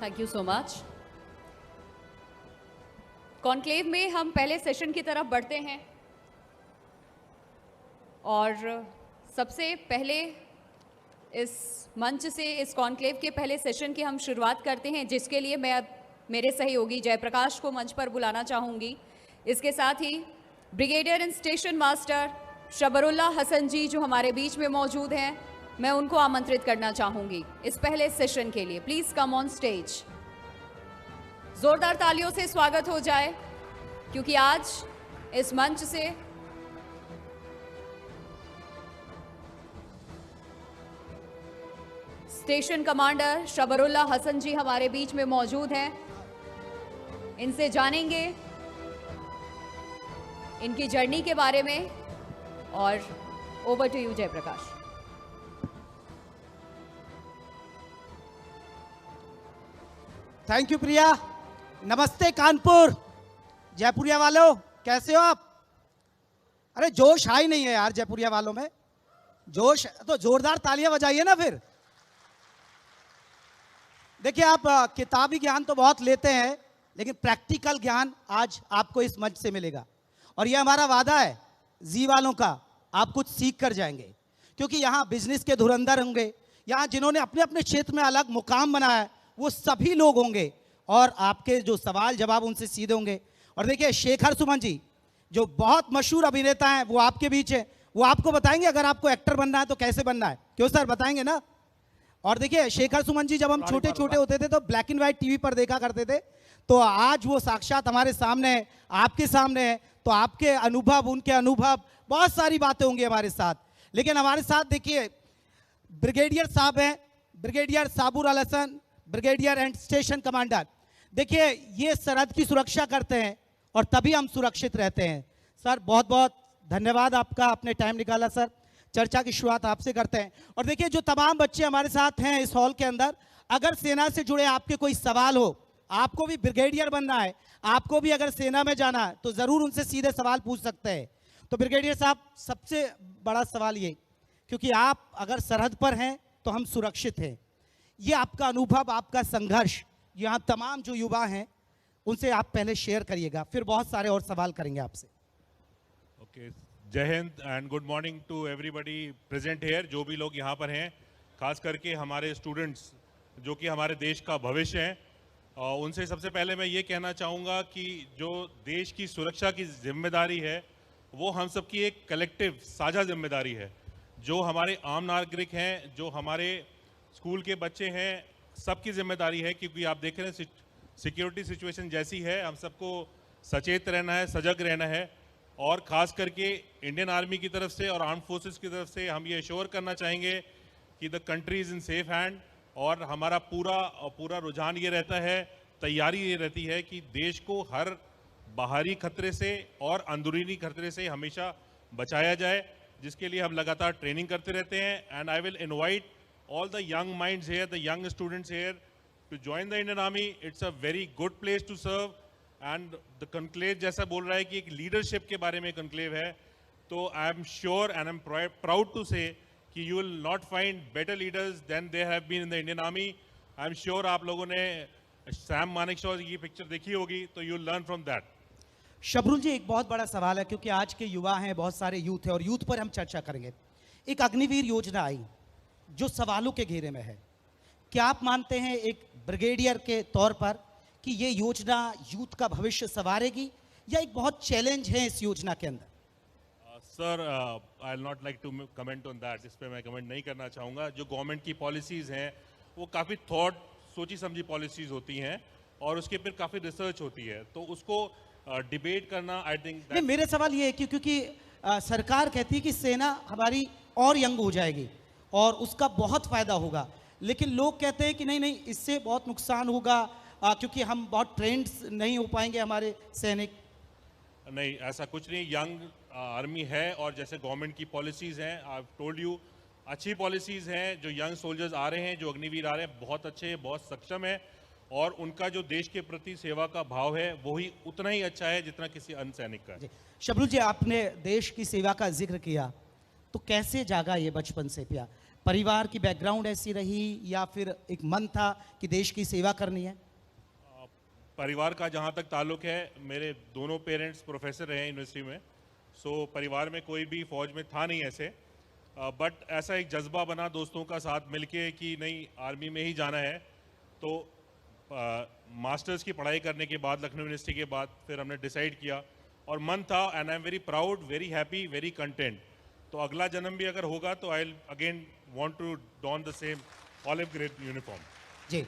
Thank you so much. Conclave में हम पहले सेशन की तरफ बढ़ते हैं और सबसे पहले इस मंच से इस कॉन्क्लेव के पहले सेशन की हम शुरुआत करते हैं, जिसके लिए मैं अब मेरे सहयोगी जयप्रकाश को मंच पर बुलाना चाहूँगी। इसके साथ ही brigadier and station master Shabrulla Hasan ji जो हमारे बीच में मौजूद हैं, मैं उनको आमंत्रित करना चाहूँगी इस पहले सेशन के लिए। Please come on stage. जोरदार तालियों से स्वागत हो जाए, क्योंकि आज इस मंच से स्टेशन कमांडर शबरुल्ला हसन जी हमारे बीच में मौजूद हैं। इनसे जानेंगे इनकी जर्नी के बारे में। और over to you Jayaprakash. Thank you Priya. नमस्ते कानपुर। जयपुरिया वालों कैसे हो आप? अरे जोश आ ही नहीं है यार जयपुरिया वालों में। जोश तो जोरदार तालियां बजाइए ना फिर। देखिए आप किताबी ज्ञान तो बहुत लेते हैं, लेकिन प्रैक्टिकल ज्ञान आज आपको इस मंच से मिलेगा। और ये हमारा वादा है जी वालों का, आप कुछ सीख कर जाएंगे, क्योंकि यहाँ बिजनेस के धुरंधर होंगे, यहाँ जिन्होंने अपने अपने क्षेत्र में अलग मुकाम बनाया है वो सभी लोग होंगे, और आपके जो सवाल जवाब उनसे सीधे होंगे। और देखिए शेखर सुमन जी जो बहुत मशहूर अभिनेता हैं वो आपके बीच है, वो आपको बताएंगे अगर आपको एक्टर बनना है तो कैसे बनना है। क्यों सर, बताएंगे ना? और देखिए शेखर सुमन जी जब हम छोटे छोटे होते थे तो ब्लैक एंड व्हाइट टीवी पर देखा करते थे, तो आज वो साक्षात हमारे सामने है, आपके सामने है, तो आपके अनुभव, उनके अनुभव, बहुत सारी बातें होंगी हमारे साथ। लेकिन हमारे साथ देखिए ब्रिगेडियर साहब हैं, brigadier Sabur Al Hasan, brigadier and station commander. देखिए ये सरहद की सुरक्षा करते हैं और तभी हम सुरक्षित रहते हैं। सर बहुत बहुत धन्यवाद आपका, आपने टाइम निकाला सर। चर्चा की शुरुआत आपसे करते हैं। और देखिए जो तमाम बच्चे हमारे साथ हैं इस हॉल के अंदर, अगर सेना से जुड़े आपके कोई सवाल हो, आपको भी ब्रिगेडियर बनना है, आपको भी अगर सेना में जाना है, तो ज़रूर उनसे सीधे सवाल पूछ सकते हैं। तो ब्रिगेडियर साहब सबसे बड़ा सवाल ये, क्योंकि आप अगर सरहद पर हैं तो हम सुरक्षित हैं, ये आपका अनुभव, आपका संघर्ष यहाँ तमाम जो युवा हैं उनसे आप पहले शेयर करिएगा, फिर बहुत सारे और सवाल करेंगे आपसे। ओके, जय हिंद and good morning to everybody present here. जो भी लोग यहाँ पर हैं, खास करके हमारे स्टूडेंट्स जो कि हमारे देश का भविष्य हैं, उनसे सबसे पहले मैं ये कहना चाहूँगा कि जो देश की सुरक्षा की जिम्मेदारी है वो हम सबकी एक कलेक्टिव साझा जिम्मेदारी है। जो हमारे आम नागरिक हैं, जो हमारे स्कूल के बच्चे हैं, सबकी जिम्मेदारी है, क्योंकि आप देख रहे हैं सिक्योरिटी सिचुएशन जैसी है, हम सबको सचेत रहना है, सजग रहना है। और ख़ास करके इंडियन आर्मी की तरफ से और आर्म फोर्सेस की तरफ से हम ये एश्योर करना चाहेंगे कि the country is in safe hand. और हमारा पूरा रुझान ये रहता है, तैयारी ये रहती है कि देश को हर बाहरी खतरे से और अंदरूनी खतरे से हमेशा बचाया जाए, जिसके लिए हम लगातार ट्रेनिंग करते रहते हैं। And I will invite all the young minds here, the young students here, to join the Indian Army. It's a very good place to serve. And the conclave जैसा बोल रहा है कि एक leadership के बारे में conclave है, तो I am sure and I'm proud to say कि you will not find better leaders than they have been in the Indian Army. I am sure आप लोगों ने सैम मानेकशॉ की पिक्चर देखी होगी, तो you will learn from that. शबरुल जी एक बहुत बड़ा सवाल है, क्योंकि आज के युवा हैं, बहुत सारे यूथ हैं और यूथ पर हम चर्चा करेंगे। एक अग्निवीर योजना आई जो सवालों के घेरे में है, क्या आप मानते हैं एक ब्रिगेडियर के तौर पर कि ये योजना यूथ का भविष्य संवारेगी, या एक बहुत चैलेंज है इस योजना के अंदर? Sir I will not like to comment on that, इस पर मैं कमेंट नहीं करना चाहूँगा। जो गवर्नमेंट की पॉलिसीज़ हैं वो काफ़ी सोची समझी पॉलिसीज़ होती हैं और उसके फिर काफ़ी रिसर्च होती है, तो उसको डिबेट करना आई थिंक। नहीं, मेरे सवाल ये है कि क्योंकि सरकार कहती है कि सेना हमारी और यंग हो जाएगी और उसका बहुत फायदा होगा, लेकिन लोग कहते हैं कि नहीं नहीं, इससे बहुत नुकसान होगा, क्योंकि हम बहुत ट्रेंड नहीं हो पाएंगे हमारे सैनिक। नहीं, ऐसा कुछ नहीं। यंग आर्मी है और जैसे गवर्नमेंट की पॉलिसीज़ हैं, आई टोल्ड यू, अच्छी पॉलिसीज़ हैं। जो यंग सोल्जर्स आ रहे हैं, जो अग्निवीर आ रहे हैं, बहुत अच्छे हैं, बहुत सक्षम है, और उनका जो देश के प्रति सेवा का भाव है वही उतना ही अच्छा है जितना किसी अन्य सैनिक का है। शबरुल जी आपने देश की सेवा का जिक्र किया, तो कैसे जागा ये बचपन से परिवार की बैकग्राउंड ऐसी रही या फिर एक मन था कि देश की सेवा करनी है? परिवार का जहाँ तक ताल्लुक है, मेरे दोनों पेरेंट्स प्रोफेसर रहे हैं यूनिवर्सिटी में, सो परिवार में कोई भी फौज में था नहीं ऐसे, बट ऐसा एक जज्बा बना दोस्तों का साथ मिलके कि नहीं आर्मी में ही जाना है। तो मास्टर्स की पढ़ाई करने के बाद लखनऊ यूनिवर्सिटी के बाद फिर हमने डिसाइड किया और मन था, and I am very proud, very happy, very content. तो अगला जन्म भी अगर होगा तो I again want to don the same olive green uniform. जी,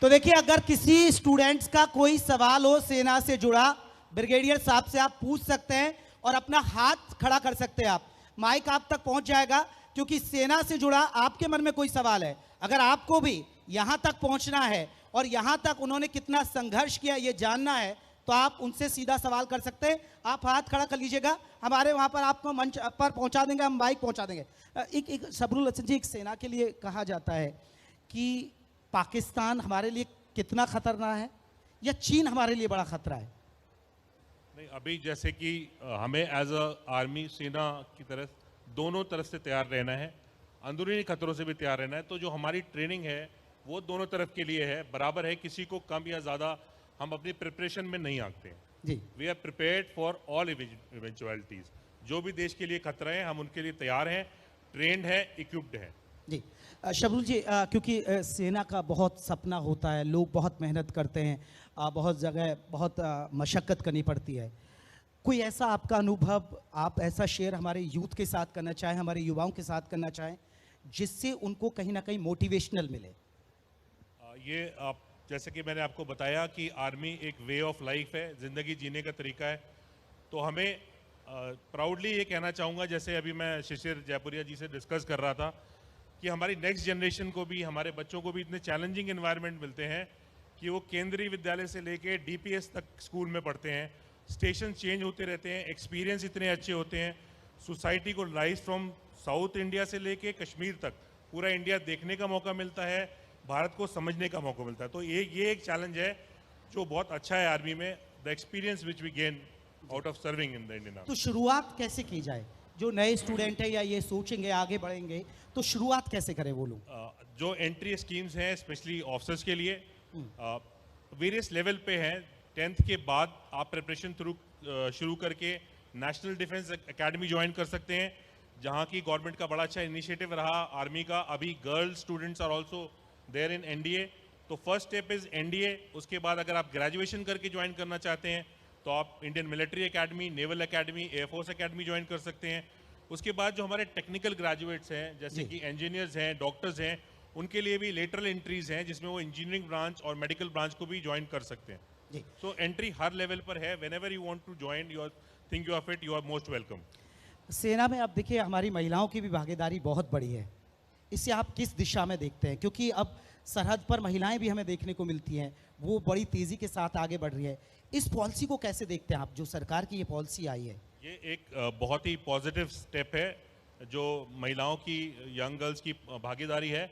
तो देखिए, अगर किसी स्टूडेंट्स का कोई सवाल हो सेना से जुड़ा, ब्रिगेडियर साहब से आप पूछ सकते हैं और अपना हाथ खड़ा कर सकते हैं। आप माइक आप तक पहुंच जाएगा, क्योंकि सेना से जुड़ा आपके मन में कोई सवाल है, अगर आपको भी यहां तक पहुंचना है और यहां तक उन्होंने कितना संघर्ष किया ये जानना है, तो आप उनसे सीधा सवाल कर सकते हैं। आप हाथ खड़ा कर लीजिएगा, हमारे वहां पर आपको मंच पर पहुंचा देंगे, हम माइक पहुंचा देंगे। एक सबरुल हसन जी, एक सेना के लिए कहा जाता है कि पाकिस्तान हमारे लिए कितना खतरनाक है या चीन हमारे लिए बड़ा खतरा है? नहीं, अभी जैसे कि हमें एज अ आर्मी सेना की तरफ दोनों तरफ से तैयार रहना है, अंदरूनी खतरों से भी तैयार रहना है। तो जो हमारी ट्रेनिंग है वो दोनों तरफ के लिए है, बराबर है, किसी को कम या ज़्यादा हम अपनी प्रिपरेशन में नहीं आते हैं। जी, we are prepared for all eventualities. जो भी देश के लिए खतरा है हम उनके लिए तैयार हैं, ट्रेंड है, इक्विप्ड है। जी। शबरुल जी, क्योंकि सेना का बहुत सपना होता है, लोग बहुत मेहनत करते हैं, बहुत जगह बहुत मशक्क़त करनी पड़ती है। कोई ऐसा आपका अनुभव, आप ऐसा शेयर हमारे यूथ के साथ करना चाहें, हमारे युवाओं के साथ करना चाहें, जिससे उनको कहीं ना कहीं मोटिवेशनल मिले? ये आप जैसे कि मैंने आपको बताया कि आर्मी एक वे ऑफ लाइफ है, ज़िंदगी जीने का तरीका है। तो हमें प्राउडली ये कहना चाहूँगा, जैसे अभी मैं शिशिर जयपुरिया जी से डिस्कस कर रहा था, कि हमारी नेक्स्ट जनरेशन को भी, हमारे बच्चों को भी इतने चैलेंजिंग एनवायरनमेंट मिलते हैं कि वो केंद्रीय विद्यालय से लेके डीपीएस तक स्कूल में पढ़ते हैं, स्टेशन चेंज होते रहते हैं, एक्सपीरियंस इतने अच्छे होते हैं, सोसाइटी को राइज फ्रॉम साउथ इंडिया से लेके कश्मीर तक पूरा इंडिया देखने का मौका मिलता है, भारत को समझने का मौका मिलता है। तो ये एक चैलेंज है जो बहुत अच्छा है आर्मी में, the experience which we gain out of serving in the Indian army. तो शुरुआत कैसे की जाए? जो नए स्टूडेंट है या ये सोचेंगे आगे बढ़ेंगे, तो शुरुआत कैसे करें वो लोग? जो एंट्री स्कीम्स हैं स्पेशली ऑफिसर्स के लिए वेरियस लेवल पे हैं। 10th के बाद आप प्रिपरेशन शुरू करके नेशनल डिफेंस एकेडमी ज्वाइन कर सकते हैं, जहां की गवर्नमेंट का बड़ा अच्छा इनिशिएटिव रहा आर्मी का। अभी girl students are also there in NDA. तो फर्स्ट स्टेप इज एनडीए। उसके बाद अगर आप ग्रेजुएशन करके ज्वाइन करना चाहते हैं तो आप Indian military academy, naval academy, air force academy join कर सकते हैं। उसके बाद जो हमारे टेक्निकल ग्रेजुएट्स हैं, जैसे कि इंजीनियर्स हैं, डॉक्टर्स हैं, उनके लिए भी लेटरल एंट्रीज हैं, जिसमें वो इंजीनियरिंग ब्रांच और मेडिकल ब्रांच को भी ज्वाइन कर सकते हैं। जी। सो एंट्री हर लेवल पर है। Whenever you want to join, you think you are fit, you are most welcome. सेना में आप देखिए, हमारी महिलाओं की भी भागीदारी बहुत बड़ी है। इसे आप किस दिशा में देखते हैं? क्योंकि अब सरहद पर महिलाएं भी हमें देखने को मिलती हैं, वो बड़ी तेज़ी के साथ आगे बढ़ रही है। इस पॉलिसी को कैसे देखते हैं आप, जो सरकार की ये पॉलिसी आई है? ये एक बहुत ही पॉजिटिव स्टेप है जो महिलाओं की, यंग गर्ल्स की भागीदारी है।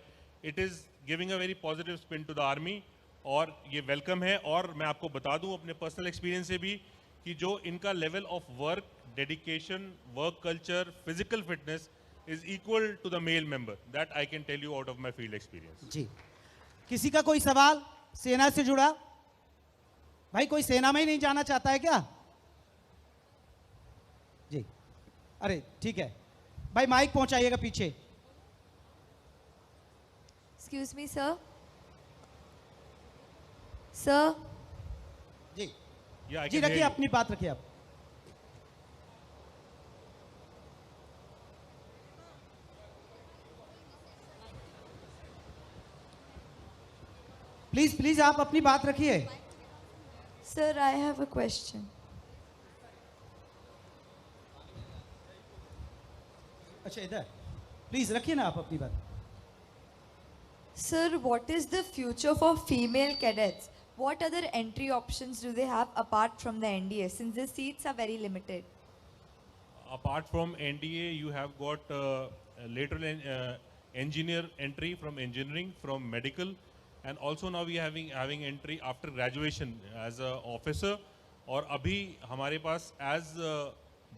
It is giving a very positive spin to the army और ये वेलकम है। और मैं आपको बता दूं अपने पर्सनल एक्सपीरियंस से भी कि जो इनका level of work, dedication, work culture, physical fitness is equal to the male member. That I can tell you out of my field experience. जी। किसी का कोई सवाल सेना से जुड़ा? भाई, कोई सेना में ही नहीं जाना चाहता है क्या? जी, अरे ठीक है भाई, माइक पहुंचाइएगा पीछे। Excuse me, sir. Sir, ji Yeah, I ji, can hear रखिए you. अपनी बात रखिए आप। प्लीज प्लीज आप अपनी बात रखिए। sir, I have a question. अच्छा, इधर प्लीज रखिए ना आप अपनी बात। Sir, what is the future for female cadets? What other entry options do they have apart from the NDA, since the seats are very limited? Apart from NDA, you have got lateral engineer entry from engineering, from medical, and also now we are having entry after graduation as a officer. और अभी हमारे पास as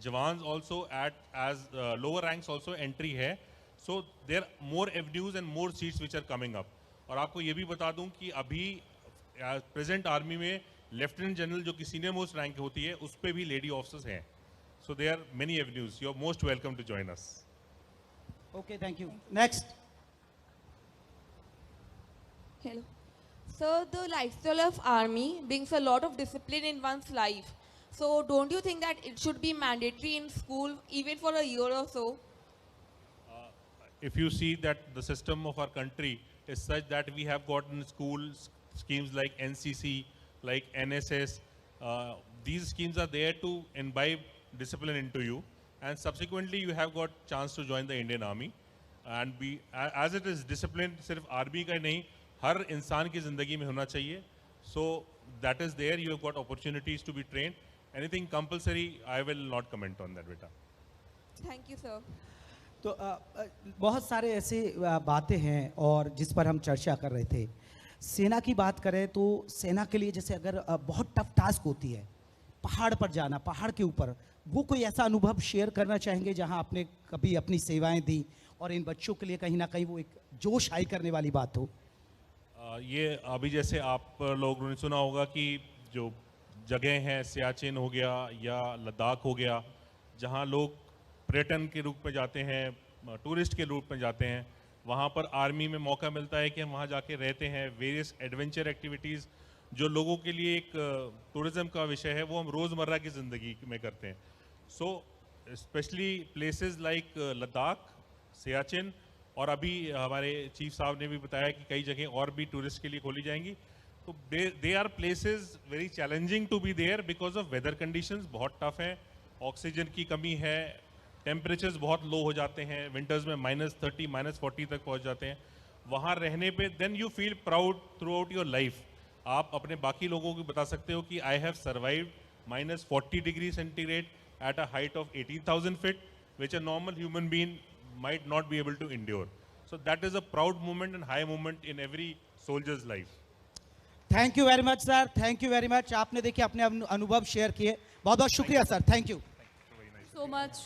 jawans also at as lower ranks also entry है. So there more avenues and more seats which are coming up. और आपको ये भी बता दूं कि अभी प्रेजेंट आर्मी में लेफ्टिनेंट जनरल जो कि सीनियर मोस्ट रैंक होती है उस पर भी लेडी ऑफिसर्स हैं. So there are many avenues. You are most welcome to join us. Okay, thank you. Next. Hello. So the lifestyle of army brings a lot of discipline in one's life. So don't you think that it should be mandatory in school even for a year or so? If you see that the system of our country is such that we have gotten schools schemes like NCC, like NSS, these schemes are there to imbibe discipline into you, and subsequently you have got chance to join the Indian Army. And be as it is discipline सिर्फ army का नहीं हर इंसान की ज़िंदगी में होना चाहिए. So that is there. You have got opportunities to be trained. Anything compulsory, I will not comment on that, beta. Thank you, sir. तो बहुत सारे ऐसे बातें हैं और जिस पर हम चर्चा कर रहे थे. सेना की बात करें तो सेना के लिए जैसे अगर बहुत टफ टास्क होती है, पहाड़ पर जाना, पहाड़ के ऊपर, वो कोई ऐसा अनुभव शेयर करना चाहेंगे जहां आपने कभी अपनी सेवाएं दी और इन बच्चों के लिए कहीं ना कहीं वो एक जोश हाई करने वाली बात हो? ये अभी जैसे आप लोगों ने सुना होगा कि जो जगह हैं सियाचिन हो गया या लद्दाख हो गया, जहां लोग पर्यटन के रूप में जाते हैं, टूरिस्ट के रूप में जाते हैं, वहां पर आर्मी में मौका मिलता है कि हम वहां जाके रहते हैं. वेरियस एडवेंचर एक्टिविटीज़ जो लोगों के लिए एक टूरिज़्म का विषय है वो हम रोज़मर्रा की ज़िंदगी में करते हैं. So specially places like Ladakh, Siachen, और अभी हमारे चीफ साहब ने भी बताया कि कई जगह और भी टूरिस्ट के लिए खोली जाएंगी. तो they are places very challenging to be there because of weather conditions बहुत टफ हैं, ऑक्सीजन की कमी है, टेम्परेचर्स बहुत लो हो जाते हैं, विंटर्स में -30 -40 तक पहुंच जाते हैं. वहाँ रहने पे then you feel proud throughout your life. आप अपने बाकी लोगों को बता सकते हो कि I have survived -40 degree centigrade at a height of 18,000 feet, which a normal human being might not be able to endure. So that is a proud moment and high moment in every soldier's life. Thank you very much sir, thank you very much. आपने देखिए अपने अनुभव share किए. बहुत बहुत शुक्रिया sir, thank you so much.